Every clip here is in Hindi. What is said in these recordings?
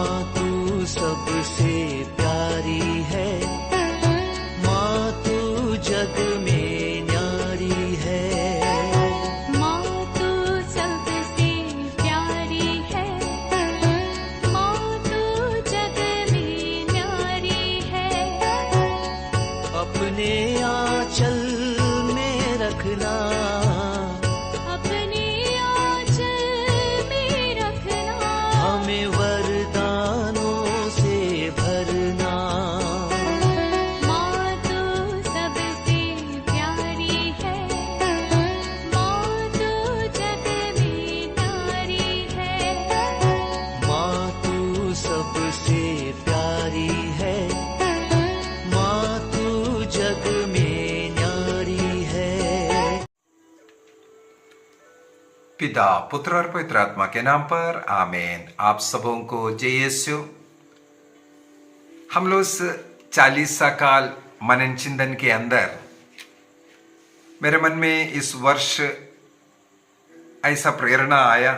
माँ तू सबसे प्यारी है, माँ तू जग में न्यारी है। माँ तू सबसे प्यारी है, माँ तू जग में न्यारी है। अपने आंचल में रखना, अपने आंचल में रखना। हमें वरदानों से भरना। माँ तू सबसे प्यारी है, माँ तू जग में न्यारी है। माँ तू सबसे प्यारी है, माँ तू जग में न्यारी है। पिता, पुत्र और पवित्र आत्मा के नाम पर आमीन। आप सबों को जय यीशु। हम लोग इस 40सा काल मनन चिंतन के अंदर मेरे मन में इस वर्ष ऐसा प्रेरणा आया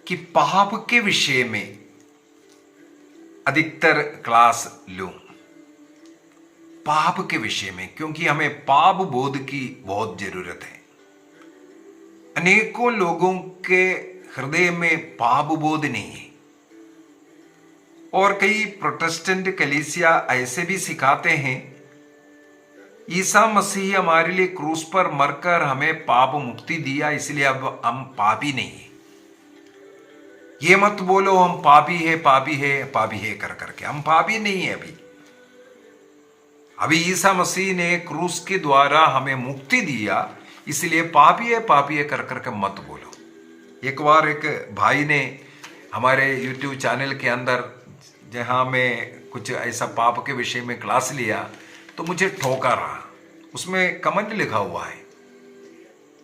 कि पाप के विषय में अधिकतर क्लास लूं, पाप के विषय में, क्योंकि हमें पाप बोध की बहुत जरूरत है। अनेकों लोगों के हृदय में पाप बोध नहीं है, और कई प्रोटेस्टेंट कलीसिया ऐसे भी सिखाते हैं ईसा मसीह हमारे लिए क्रूस पर मरकर हमें पाप मुक्ति दिया, इसलिए अब हम पापी नहीं है। ये मत बोलो हम पापी है पापी है पापी है कर करके, हम पापी नहीं है। अभी ईसा मसीह ने क्रूस के द्वारा हमें मुक्ति दिया, इसलिए पापी है कर करके मत बोलो। एक बार एक भाई ने हमारे YouTube चैनल के अंदर, जहां मैं कुछ ऐसा पाप के विषय में क्लास लिया, तो मुझे ठोका रहा। उसमें कमेंट लिखा हुआ है,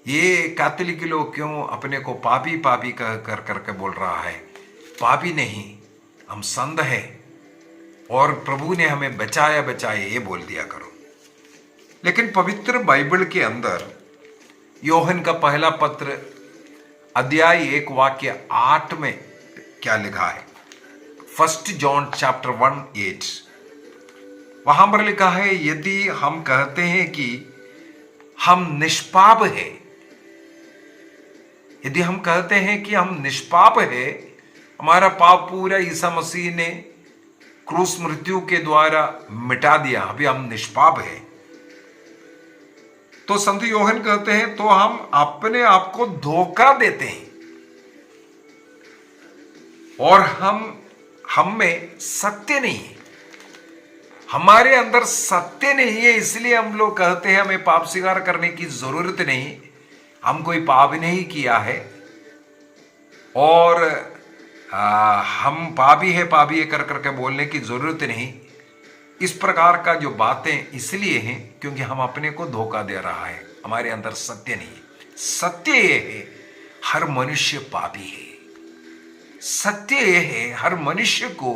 ये कैथोलिक लोग क्यों अपने को पापी पापी कर करके बोल रहा है। पापी नहीं, हम संत है और प्रभु ने हमें बचाया ये बोल दिया करो। लेकिन पवित्र बाइबल के अंदर योहन का पहला पत्र अध्याय 1 वाक्य 8 में क्या लिखा है? 1 जॉन चैप्टर 1:8, वहां पर लिखा है, यदि हम कहते हैं कि हम निष्पाप है, यदि हम कहते हैं कि हम निष्पाप है, हमारा पाप पूरा ईसा मसीह ने क्रूस मृत्यु के द्वारा मिटा दिया, अभी हम निष्पाप है, तो संत योहन कहते हैं तो हम अपने आप को धोखा देते हैं और हम में सत्य नहीं है, हमारे अंदर सत्य नहीं है। इसलिए हम लोग कहते हैं हमें पाप स्वीकार करने की जरूरत नहीं, हम कोई पाप नहीं किया है और हम पापी है कर करके बोलने की जरूरत नहीं। इस प्रकार का जो बातें इसलिए हैं क्योंकि हम अपने को धोखा दे रहा है, हमारे अंदर सत्य नहीं है। सत्य ये है हर मनुष्य पापी है। सत्य ये है हर मनुष्य को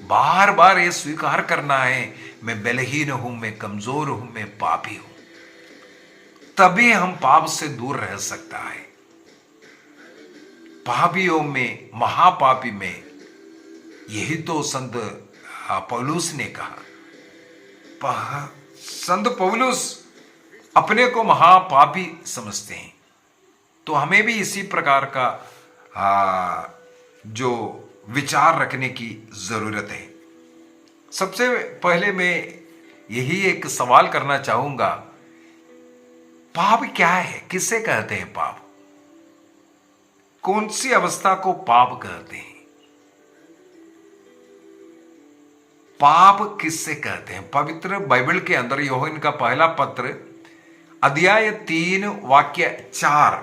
बार बार ये स्वीकार करना है, मैं बलहीन हूं, मैं कमजोर हूं, मैं पापी हूं, तभी हम पाप से दूर रह सकता है। पापियों में, महापापी में, यही तो संत पौलुस ने कहा। संत पौलुस अपने को महापापी समझते हैं, तो हमें भी इसी प्रकार का जो विचार रखने की जरूरत है। सबसे पहले मैं यही एक सवाल करना चाहूंगा, पाप क्या है? किसे कहते हैं पाप? कौन सी अवस्था को पाप कहते हैं? पाप किससे कहते हैं? पवित्र बाइबल के अंदर यूहन्ना का पहला पत्र अध्याय 3 वाक्य 4,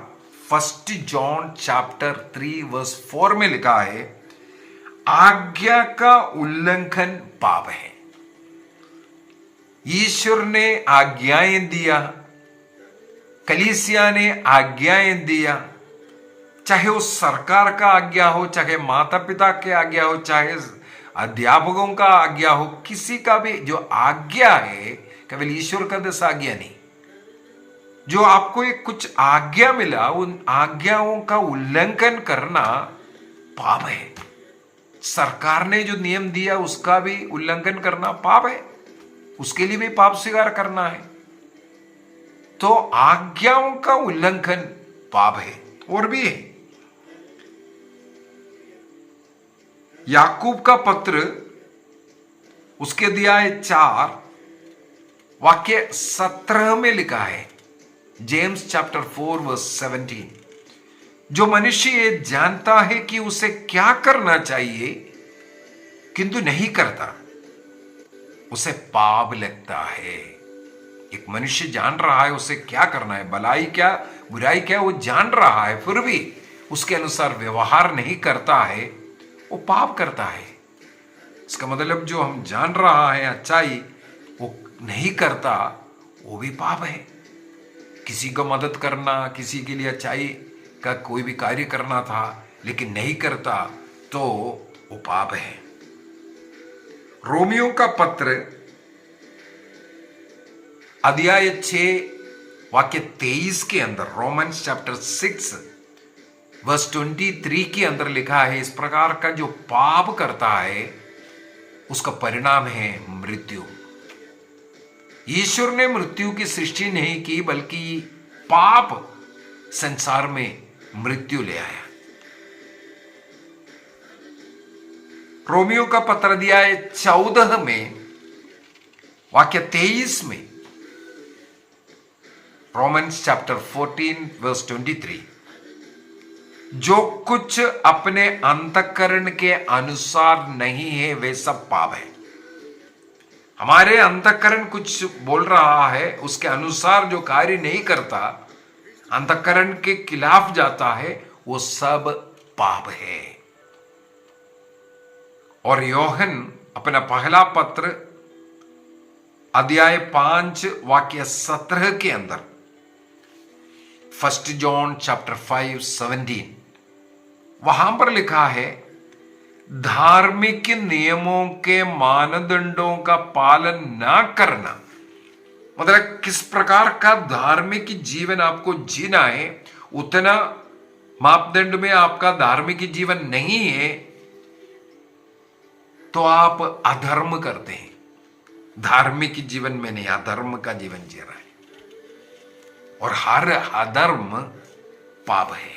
1 जॉन चैप्टर 3 वर्स 4 में लिखा है, आज्ञा का उल्लंघन पाप है। ईश्वर ने आज्ञाएं दिया, कलीसिया ने आज्ञाएं दिया, चाहे वो सरकार का आज्ञा हो, चाहे माता पिता के आज्ञा हो, चाहे अध्यापकों का आज्ञा हो, किसी का भी जो आज्ञा है केवल ईश्वर का दस आज्ञा नहीं। जो आपको एक कुछ आज्ञा मिला, उन आज्ञाओं का उल्लंघन करना पाप है। सरकार ने जो नियम दिया उसका भी उल्लंघन करना पाप है, उसके लिए भी पाप स्वीकार करना है। तो आज्ञाओं का उल्लंघन पाप है। और भी है, याकूब का पत्र उसके अध्याय 4 वाक्य 17 में लिखा है, जेम्स चैप्टर 4 वर्स 17, जो मनुष्य ये जानता है कि उसे क्या करना चाहिए किंतु नहीं करता, उसे पाप लगता है। एक मनुष्य जान रहा है उसे क्या करना है, भलाई क्या बुराई क्या, वो जान रहा है, फिर भी उसके अनुसार व्यवहार नहीं करता है, वो पाप करता है। इसका मतलब जो हम जान रहा है अच्छाई वो नहीं करता, वो भी पाप है। किसी को मदद करना, किसी के लिए अच्छाई का कोई भी कार्य करना था लेकिन नहीं करता, तो वो पाप है। रोमियो का पत्र अध्याय 6 वाक्य 23 के अंदर, रोमन्स चैप्टर 6 वर्स 23 के अंदर लिखा है, इस प्रकार का जो पाप करता है उसका परिणाम है मृत्यु। ईश्वर ने मृत्यु की सृष्टि नहीं की, बल्कि पाप संसार में मृत्यु ले आया। रोमियो का पत्र अध्याय 14 में वाक्य 23 में, रोमन्स चैप्टर 14 वर्स 23, जो कुछ अपने अंतःकरण के अनुसार नहीं है वे सब पाप है। हमारे अंतःकरण कुछ बोल रहा है, उसके अनुसार जो कार्य नहीं करता, अंतःकरण के खिलाफ जाता है, वो सब पाप है। और योहन अपना पहला पत्र अध्याय 5 वाक्य 17 के अंदर, 1 जॉन चैप्टर 5:17, वहां पर लिखा है, धार्मिक नियमों के मानदंडों का पालन ना करना, मतलब किस प्रकार का धार्मिक जीवन आपको जीना है, उतना मापदंड में आपका धार्मिक जीवन नहीं है तो आप अधर्म करते हैं। धार्मिक जीवन में नहीं, अधर्म का जीवन जी रहा है, और हर अधर्म पाप है।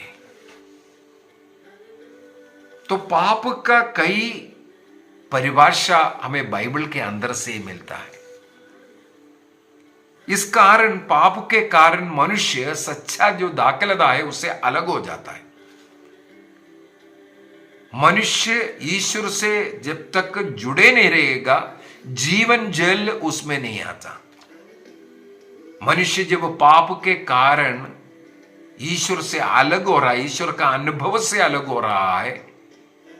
तो पाप का कई परिभाषा हमें बाइबल के अंदर से मिलता है। इस कारण पाप के कारण मनुष्य सच्चा जो दाखिलता है उससे अलग हो जाता है। मनुष्य ईश्वर से जब तक जुड़े नहीं रहेगा, जीवन जल उसमें नहीं आता। मनुष्य जब पाप के कारण ईश्वर से अलग हो रहा है, ईश्वर का अनुभव से अलग हो रहा है,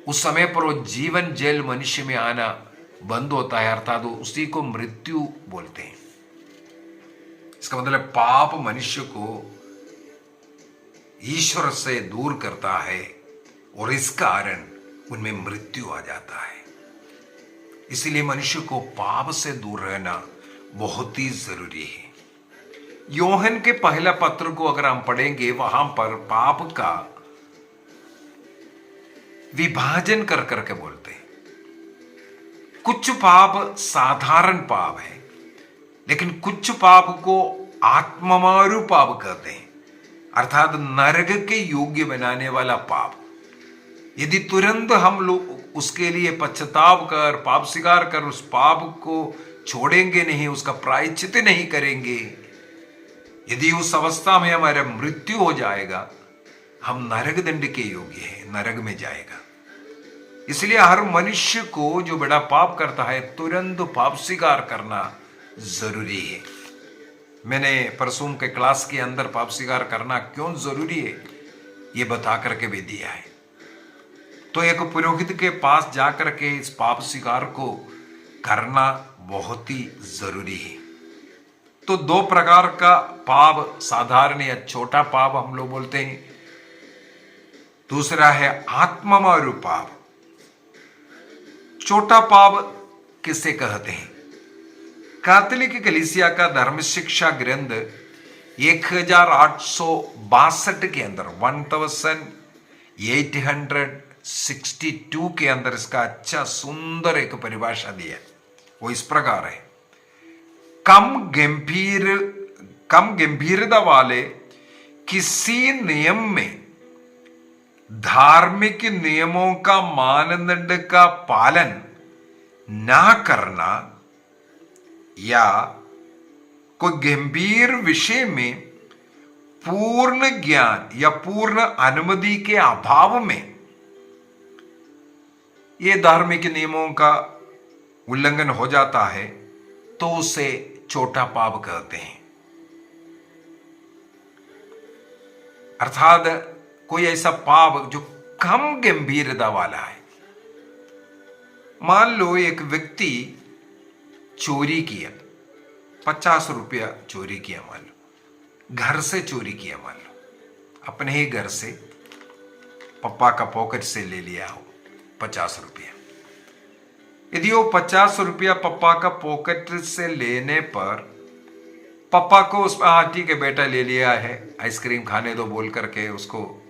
उस समय पर वो जीवन जल मनुष्य में आना बंद होता है, अर्थात उसी को मृत्यु बोलते हैं। इसका मतलब पाप मनुष्य को ईश्वर से दूर करता है और इस कारण उनमें मृत्यु आ जाता है। इसलिए मनुष्य को पाप से दूर रहना बहुत ही जरूरी है। योहन के पहला पत्र को अगर हम पढ़ेंगे, वहां पर पाप का विभाजन कर करके बोलते हैं। कुछ पाप साधारण पाप है, लेकिन कुछ पाप को आत्ममारू पाप कहते हैं, अर्थात नरक के योग्य बनाने वाला पाप। यदि तुरंत हम लोग उसके लिए पश्चाताप कर, पाप स्वीकार कर, उस पाप को छोड़ेंगे नहीं, उसका प्रायश्चित नहीं करेंगे, यदि उस अवस्था में हमारा मृत्यु हो जाएगा, हम नरक दंड के योग्य हैं, नरक में जाएगा। इसलिए हर मनुष्य को जो बड़ा पाप करता है, तुरंत पाप स्वीकार करना जरूरी है। मैंने परसों के क्लास के अंदर पाप स्वीकार करना क्यों जरूरी है ये बता करके भी दिया है। तो एक पुरोहित के पास जाकर के इस पाप स्वीकार को करना बहुत ही जरूरी है। तो दो प्रकार का पाप, साधारण या छोटा पाप हम लोग बोलते हैं। दूसरा है आत्ममारू पाप। छोटा पाप किसे कहते हैं? कैथोलिक कलीसिया का धर्म शिक्षा ग्रंथ 1862 के अंदर 1862 62 के अंदर इसका अच्छा सुंदर एक परिभाषा दिया है। वो इस प्रकार है, कम गंभीरता वाले किसी नियम में धार्मिक नियमों का मानदंड का पालन ना करना या कोई गंभीर विषय में पूर्ण ज्ञान या पूर्ण अनुमति के अभाव में ये धार्मिक नियमों का उल्लंघन हो जाता है तो उसे छोटा पाप कहते हैं। अर्थात कोई ऐसा पाप जो कम गंभीरता वाला है। मान लो एक व्यक्ति चोरी किया, 50 रुपया चोरी किया, मान लो घर से चोरी किया, मान लो अपने ही घर से पप्पा का पॉकेट से ले लिया हो 50 रुपया। यदि वो 50 रुपया पप्पा का पॉकेट से लेने पर पप्पा को उस हाँ ठीक है बेटा ले लिया है, आइसक्रीम खाने दो बोल करके उसको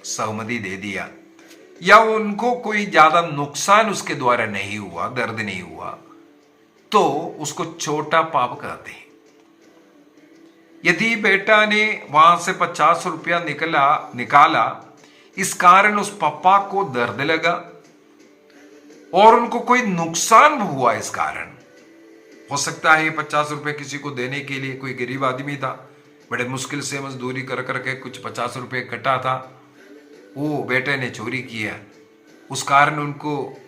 सहमति दे दिया, या उनको कोई ज्यादा नुकसान उसके द्वारा नहीं हुआ, दर्द नहीं हुआ, तो उसको छोटा पाप कहते हैं। यदि बेटा ने वहां से 50 रुपया निकाला, इस कारण उस पप्पा को दर्द लगा और उनको कोई नुकसान हुआ, इस कारण हो सकता है 50 रुपए किसी को देने के लिए कोई गरीब आदमी था, बड़े मुश्किल से मजदूरी कर करके कुछ 50 रुपए कटा था, वो बेटे ने चोरी किया, उस कारण उनको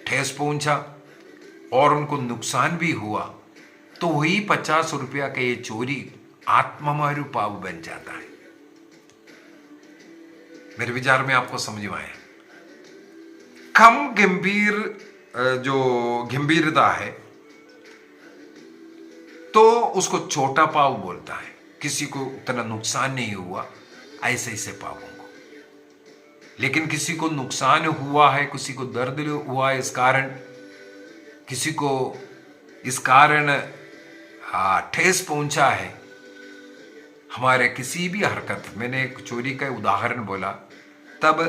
ठेस पहुंचा और उनको नुकसान भी हुआ, तो वही 50 रुपया का ये चोरी आत्ममारू पाप बन जाता है। मेरे विचार में आपको समझ में आया। कम गंभीरता है तो उसको छोटा पाप बोलता है, किसी को उतना नुकसान नहीं हुआ ऐसे पापों को। लेकिन किसी को नुकसान हुआ है, किसी को दर्द हुआ है, इस कारण किसी को इस कारण ठेस पहुंचा है, हमारे किसी भी हरकत, मैंने एक चोरी का उदाहरण बोला, तब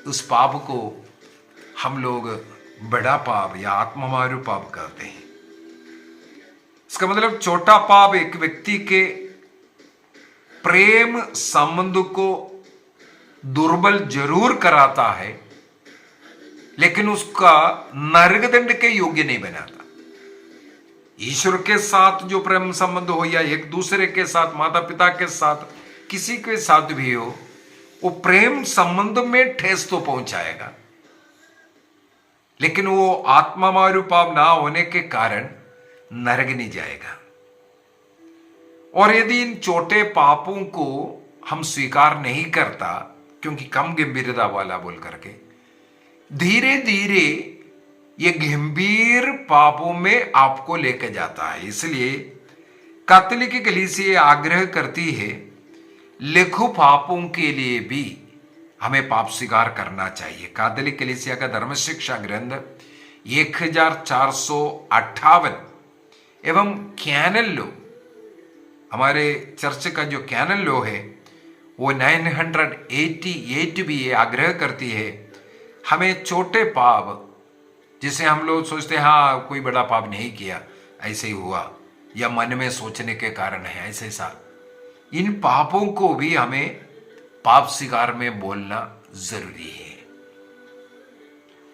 उस पाप को हम लोग बड़ा पाप या आत्ममारू पाप कहते हैं। इसका मतलब छोटा पाप एक व्यक्ति के प्रेम संबंध को दुर्बल जरूर कराता है, लेकिन उसका नरकदंड के योग्य नहीं बनाता। ईश्वर के साथ जो प्रेम संबंध हो या एक दूसरे के साथ, माता पिता के साथ, किसी के साथ भी हो, वो प्रेम संबंध में ठेस तो पहुंचाएगा, लेकिन वो आत्ममारू पाप ना होने के कारण नरक नहीं जाएगा। और यदि इन छोटे पापों को हम स्वीकार नहीं करता, क्योंकि कम गंभीरता वाला बोल करके, धीरे धीरे ये गंभीर पापों में आपको लेकर जाता है। इसलिए कैथोलिक कलीसिया आग्रह करती है, लघु पापों के लिए भी हमें पाप स्वीकार करना चाहिए। कैथोलिक कलीसिया का धर्म शिक्षा ग्रंथ 1458 एवं कैनन लॉ, हमारे चर्च का जो कैनन लॉ है वो 988 भी ये आग्रह करती है, हमें छोटे पाप, जिसे हम लोग सोचते हैं हाँ कोई बड़ा पाप नहीं किया, ऐसे ही हुआ, या मन में सोचने के कारण है ऐसे सा, इन पापों को भी हमें पाप स्वीकार में बोलना जरूरी है।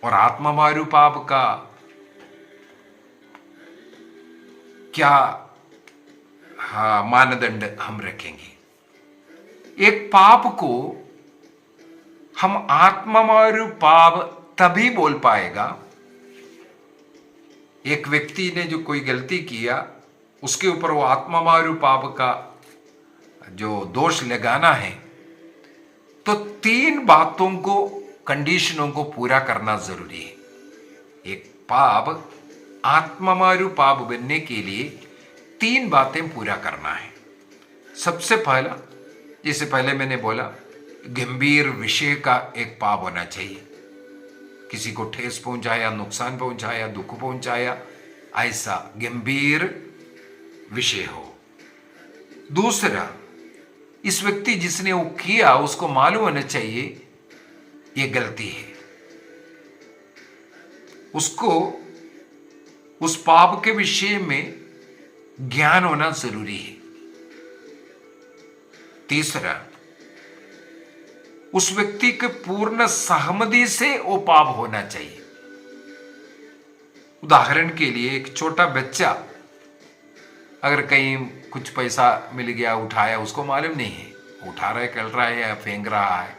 और आत्ममारू पाप का क्या मानदंड हम रखेंगे? एक पाप को हम आत्ममारू पाप तभी बोल पाएगा, एक व्यक्ति ने जो कोई गलती किया उसके ऊपर वो आत्ममारू पाप का जो दोष लगाना है, तो 3 बातों को, कंडीशनों को पूरा करना जरूरी है। एक पाप आत्ममारू पाप बनने के लिए 3 बातें पूरा करना है। सबसे पहला, जैसे पहले मैंने बोला, गंभीर विषय का एक पाप होना चाहिए, किसी को ठेस पहुंचाया, नुकसान पहुंचाया, दुख पहुंचाया, ऐसा गंभीर विषय हो। दूसरा, इस व्यक्ति जिसने वो किया उसको मालूम होना चाहिए ये गलती है। उसको उस पाप के विषय में ज्ञान होना जरूरी है। तीसरा, उस व्यक्ति के पूर्ण सहमति से वो पाप होना चाहिए। उदाहरण के लिए एक छोटा बच्चा अगर कहीं कुछ पैसा मिल गया, उठाया, उसको मालूम नहीं है उठा रहा है, कर रहा है या फेंक रहा है,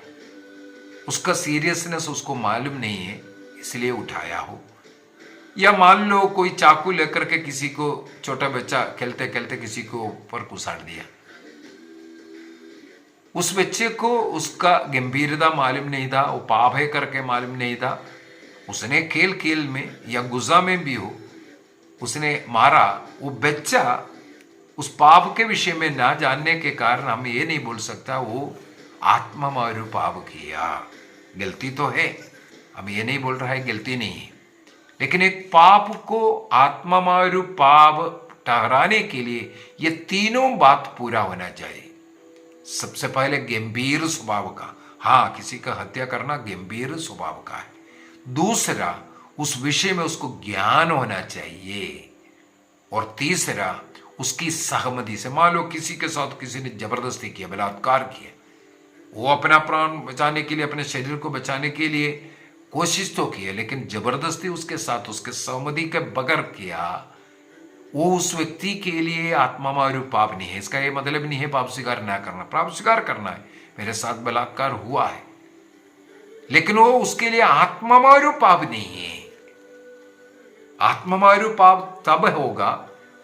उसका सीरियसनेस उसको मालूम नहीं है, इसलिए उठाया हो। या मान लो कोई चाकू लेकर के किसी को, छोटा बच्चा खेलते खेलते किसी को ऊपर कुसाड़ दिया, उस बच्चे को उसका गंभीरता मालूम नहीं था, वो पाप है करके मालूम नहीं था, उसने खेल खेल में या गुस्सा में भी हो उसने मारा। वो बच्चा उस पाप के विषय में ना जानने के कारण हम ये नहीं बोल सकता वो आत्ममारू पाप किया। गलती तो है, हम ये नहीं बोल रहा है गलती नहीं है, लेकिन एक पाप को आत्ममारू पाप ठहराने के लिए ये तीनों बात पूरा होना चाहिए। सबसे पहले गंभीर स्वभाव का, हाँ किसी का हत्या करना गंभीर स्वभाव का है। दूसरा, उस विषय में उसको ज्ञान होना चाहिए। और तीसरा, उसकी सहमति से। मान लो किसी के साथ किसी ने जबरदस्ती किया, बलात्कार किया, वो अपना प्राण बचाने के लिए, अपने शरीर को बचाने के लिए कोशिश तो की है, लेकिन जबरदस्ती उसके साथ उसके सहमति के बगैर किया, वो उस व्यक्ति के लिए आत्ममारू पाप नहीं है। इसका ये मतलब नहीं है पाप स्वीकार ना करना, पाप स्वीकार करना है, मेरे साथ बलात्कार हुआ है, लेकिन वो उसके लिए आत्ममारू पाप नहीं है। आत्ममारू पाप तब होगा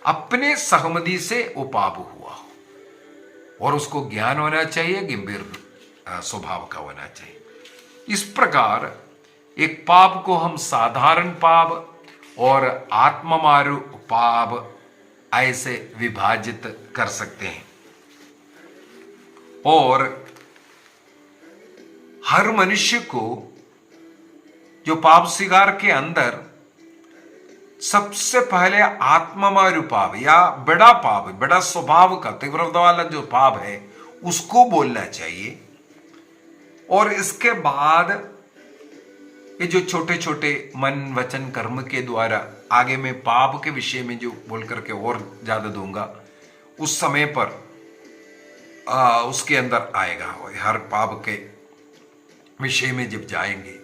अपने सहमति से वो पाप हुआ हो और उसको ज्ञान होना चाहिए, गंभीर स्वभाव का होना चाहिए। इस प्रकार एक पाप को हम साधारण पाप और आत्ममारू पाप ऐसे विभाजित कर सकते हैं। और हर मनुष्य को जो पाप स्वीकार के अंदर सबसे पहले आत्ममारू पाप या बड़ा पाप, बड़ा स्वभाव का तीव्रता वाला जो पाप है उसको बोलना चाहिए। और इसके बाद ये जो छोटे छोटे मन वचन कर्म के द्वारा आगे में पाप के विषय में जो बोल करके और ज्यादा दूंगा, उस समय पर उसके अंदर आएगा। हर पाप के विषय में जब जाएंगे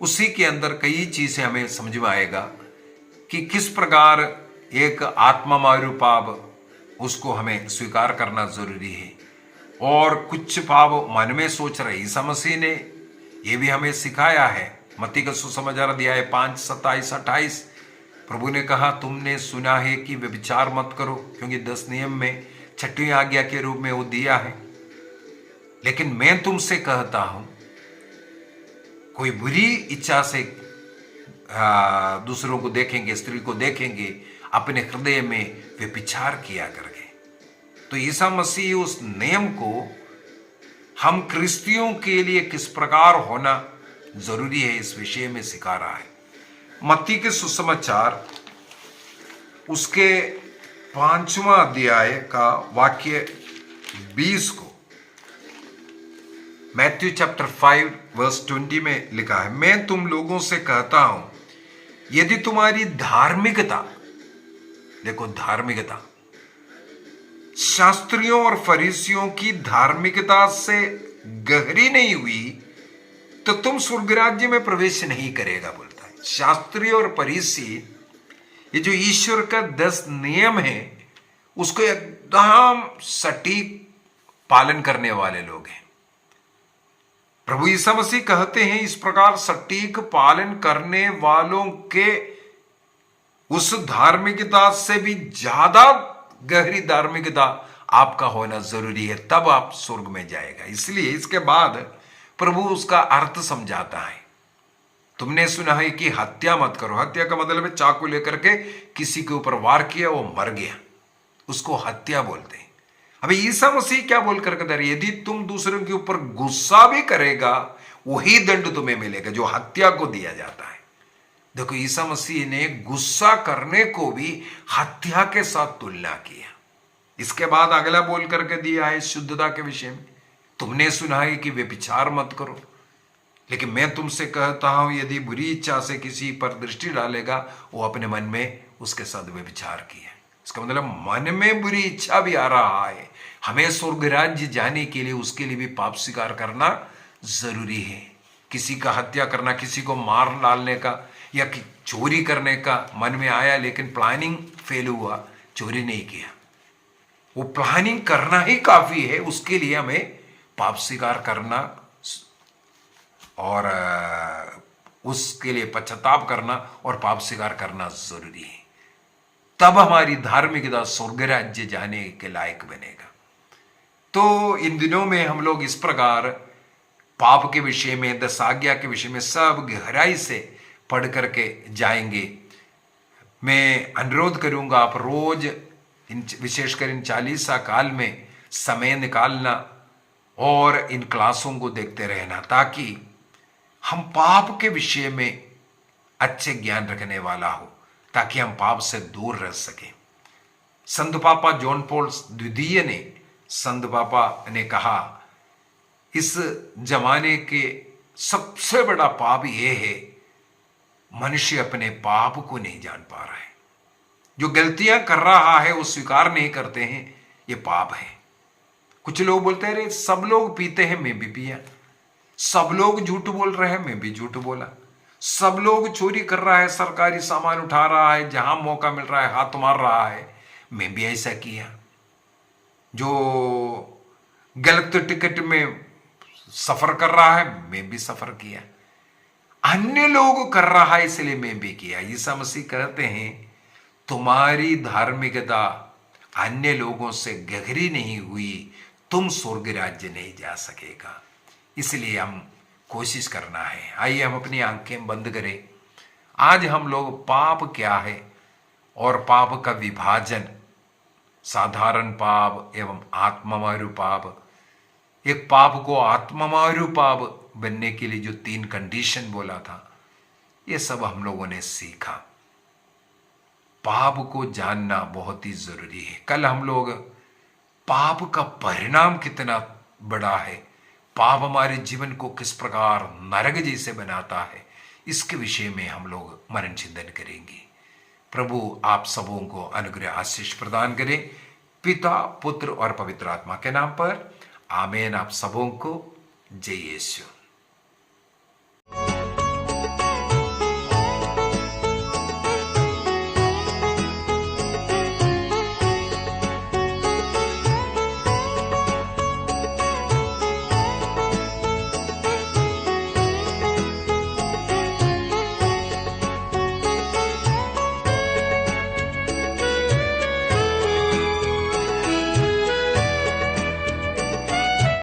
उसी के अंदर कई चीजें हमें समझ में आएगा कि किस प्रकार एक आत्ममारू पाप उसको हमें स्वीकार करना जरूरी है। और कुछ पाप मन में सोच रहे, ईसा मसीह ने ये भी हमें सिखाया है। मत्ती का सुसमाचार अध्याय 5:27-28 प्रभु ने कहा, तुमने सुना है कि व्यभिचार मत करो, क्योंकि 10 नियम में 6वीं आज्ञा के रूप में वो दिया है। लेकिन मैं तुमसे कहता हूं, कोई बुरी इच्छा से दूसरों को देखेंगे, स्त्री को देखेंगे, अपने हृदय में व्यभिचार किया करके। तो ईसा मसीह उस नियम को हम क्रिस्तियों के लिए किस प्रकार होना जरूरी है इस विषय में सिखा रहा है। मत्ती के सुसमाचार उसके 5वां अध्याय का वाक्य 20 को, मैथ्यू चैप्टर 5 वर्स 20 में लिखा है, मैं तुम लोगों से कहता हूं, यदि तुम्हारी धार्मिकता, देखो धार्मिकता, शास्त्रियों और फरीसियों की धार्मिकता से गहरी नहीं हुई तो तुम स्वर्ग राज्य में प्रवेश नहीं करेगा बोलता है। शास्त्री और फरीसी, ये जो ईश्वर का 10 नियम है उसको एकदम सटीक पालन करने वाले लोग हैं। प्रभु ईसा मसीह कहते हैं, इस प्रकार सटीक पालन करने वालों के उस धार्मिकता से भी ज्यादा गहरी धार्मिकता आपका होना जरूरी है, तब आप स्वर्ग में जाएगा। इसलिए इसके बाद प्रभु उसका अर्थ समझाता है। तुमने सुना है कि हत्या मत करो। हत्या का मतलब है चाकू लेकर के किसी के ऊपर वार किया, वो मर गया, उसको हत्या बोलते हैं। अभी ईसा मसीह क्या बोल करके दे रहे, यदि तुम दूसरों के ऊपर गुस्सा भी करेगा वही दंड तुम्हें मिलेगा जो हत्या को दिया जाता है। देखो ईसा मसीह ने गुस्सा करने को भी हत्या के साथ तुलना किया। इसके बाद अगला बोल करके दिया है शुद्धता के विषय में, तुमने सुना है कि व्यभिचार मत करो। लेकिन मैं तुमसे कहता हूं यदि बुरी इच्छा से किसी पर दृष्टि डालेगा वो अपने मन में उसके साथ व्यभिचार किया। इसका मतलब मन में बुरी इच्छा भी आ रहा है। हमें स्वर्ग राज्य जाने के लिए उसके लिए भी पाप स्वीकार करना जरूरी है। किसी का हत्या करना, किसी को मार डालने का या चोरी करने का मन में आया लेकिन प्लानिंग फेल हुआ, चोरी नहीं किया, वो प्लानिंग करना ही काफी है। उसके लिए हमें पाप स्वीकार करना और उसके लिए पश्चाताप करना और पाप स्वीकार करना जरूरी है। तब हमारी धार्मिकता स्वर्ग राज्य जाने के लायक बनेगा। तो इन दिनों में हम लोग इस प्रकार पाप के विषय में, 10 आज्ञा के विषय में सब गहराई से पढ़ करके जाएंगे। मैं अनुरोध करूंगा आप रोज विशेषकर इन 40 काल में समय निकालना और इन क्लासों को देखते रहना, ताकि हम पाप के विषय में अच्छे ज्ञान रखने वाला हो, ताकि हम पाप से दूर रह सकें। संत पापा जॉन पॉल द्वितीय ने, संत पापा ने कहा इस जमाने के सबसे बड़ा पाप यह है मनुष्य अपने पाप को नहीं जान पा रहा है। जो गलतियां कर रहा है वो स्वीकार नहीं करते हैं, ये पाप है। कुछ लोग बोलते हैं अरे सब लोग पीते हैं मैं भी पिया, सब लोग झूठ बोल रहे हैं मैं भी झूठ बोला, सब लोग चोरी कर रहा है, सरकारी सामान उठा रहा है, जहां मौका मिल रहा है हाथ मार रहा है, मैं भी ऐसा किया। जो गलत टिकट में सफर कर रहा है मैं भी सफर किया, अन्य लोग कर रहा है इसलिए मैं भी किया। ईसा मसीह कहते हैं तुम्हारी धार्मिकता अन्य लोगों से गहरी नहीं हुई तुम स्वर्ग राज्य नहीं जा सकेगा। इसलिए हम कोशिश करना है। आइए हम अपनी आंखें बंद करें। आज हम लोग पाप क्या है और पाप का विभाजन, साधारण पाप एवं आत्ममारू पाप, एक पाप को आत्ममारू पाप बनने के लिए जो 3 कंडीशन बोला था, ये सब हम लोगों ने सीखा। पाप को जानना बहुत ही जरूरी है। कल हम लोग पाप का परिणाम कितना बड़ा है, पाप हमारे जीवन को किस प्रकार नरक जैसे बनाता है, इसके विषय में हम लोग मनन चिंतन करेंगे। प्रभु आप सबों को अनुग्रह आशीष प्रदान करें, पिता पुत्र और पवित्र आत्मा के नाम पर आमीन। आप सबों को जय यीशु।